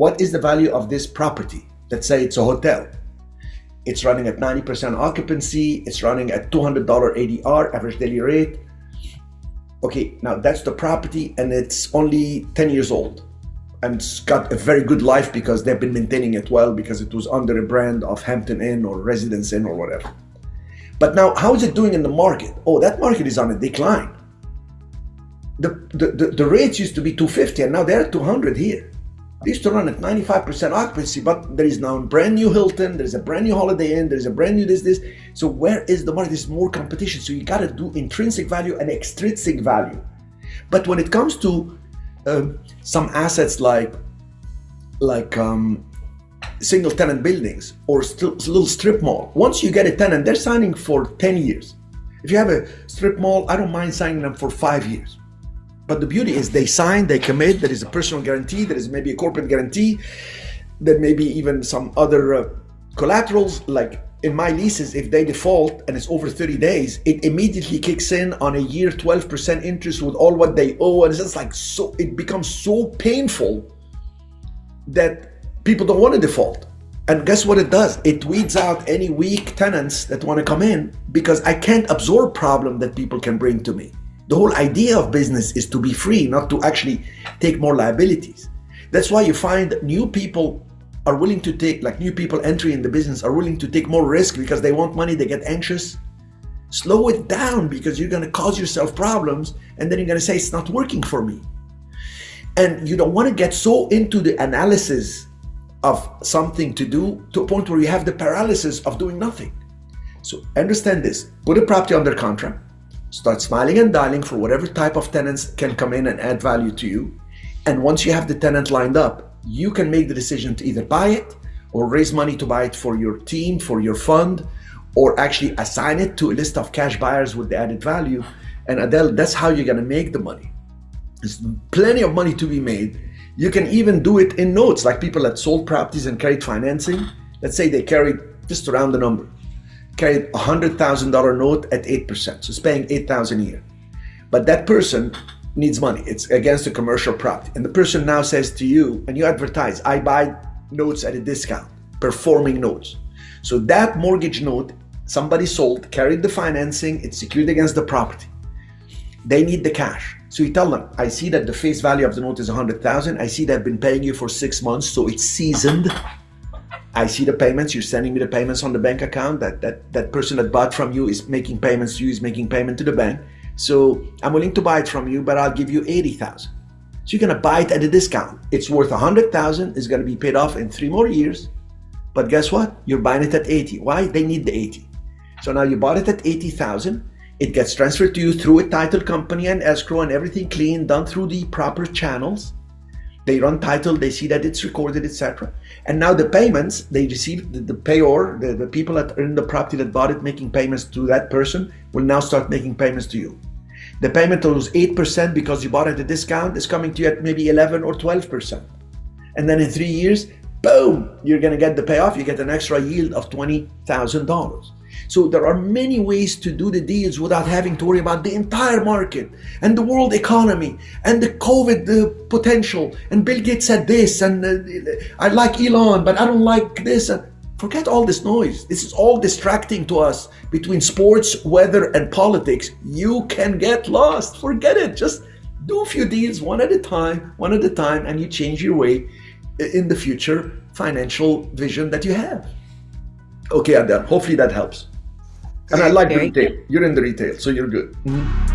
what is the value of this property? Let's say it's a hotel. It's running at 90% occupancy. It's running at $200 ADR, average daily rate. Okay, now that's the property, and it's only 10 years old. And it's got a very good life because they've been maintaining it well, because it was under a brand of Hampton Inn or Residence Inn or whatever. But now, how is it doing in the market? Oh, that market is on a decline. The rates used to be 250 and now they're at 200 here. They used to run at 95% occupancy, but there is now a brand new Hilton, there's a brand new Holiday Inn, there's a brand new this. So where is the market? There's more competition. So you got to do intrinsic value and extrinsic value. But when it comes to some assets like single tenant buildings or little strip mall, once you get a tenant, they're signing for 10 years. If you have a strip mall, I don't mind signing them for 5 years. But the beauty is they sign, they commit, there is a personal guarantee, there is maybe a corporate guarantee, there may be even some other collaterals. Like in my leases, if they default and it's over 30 days, it immediately kicks in on a year 12% interest with all what they owe. And it's just like, so it becomes so painful that people don't want to default. And guess what it does? It weeds out any weak tenants that want to come in, because I can't absorb problem that people can bring to me. The whole idea of business is to be free, not to actually take more liabilities. That's why you find new people are willing to take, like new people entering in the business are willing to take more risk because they want money, they get anxious. Slow it down, because you're going to cause yourself problems, and then you're going to say it's not working for me. And you don't want to get so into the analysis of something to do to a point where you have the paralysis of doing nothing. So understand this, put a property under contract, start smiling and dialing for whatever type of tenants can come in and add value to you. And once you have the tenant lined up, you can make the decision to either buy it or raise money to buy it for your team, for your fund, or actually assign it to a list of cash buyers with the added value. And Adele, that's how you're gonna make the money. There's plenty of money to be made. You can even do it in notes, like people that sold properties and carried financing. Let's say they carried, just around the number, carried a $100,000 note at 8%, so it's paying $8,000 a year. But that person needs money. It's against a commercial property. And the person now says to you, and you advertise, I buy notes at a discount, performing notes. So that mortgage note, somebody sold, carried the financing, it's secured against the property. They need the cash. So you tell them, I see that the face value of the note is 100,000. I see that I've been paying you for 6 months, so it's seasoned. I see the payments, you're sending me the payments on the bank account. That person that bought from you is making payments to you, is making payment to the bank. So I'm willing to buy it from you, but I'll give you 80,000. So you're gonna buy it at a discount. It's worth 100,000, it's gonna be paid off in 3 more years. But guess what? You're buying it at 80. Why? They need the 80. So now you bought it at 80,000. It gets transferred to you through a title company and escrow and everything clean, done through the proper channels. They run title, they see that it's recorded, etc. And now the payments, they receive, the payor, the people that are in the property that bought it making payments to that person will now start making payments to you. The payment was 8% because you bought it at a discount is coming to you at maybe 11 or 12%. And then in 3 years, boom, you're gonna get the payoff, you get an extra yield of $20,000. So there are many ways to do the deals without having to worry about the entire market and the world economy and the COVID potential. And Bill Gates said this, and I like Elon, but I don't like this. And forget all this noise. This is all distracting to us between sports, weather, and politics. You can get lost. Forget it. Just do a few deals one at a time, and you change your way in the future financial vision that you have. Okay, Adele, hopefully that helps. And I like the retail. You're in the retail, so you're good. Mm-hmm.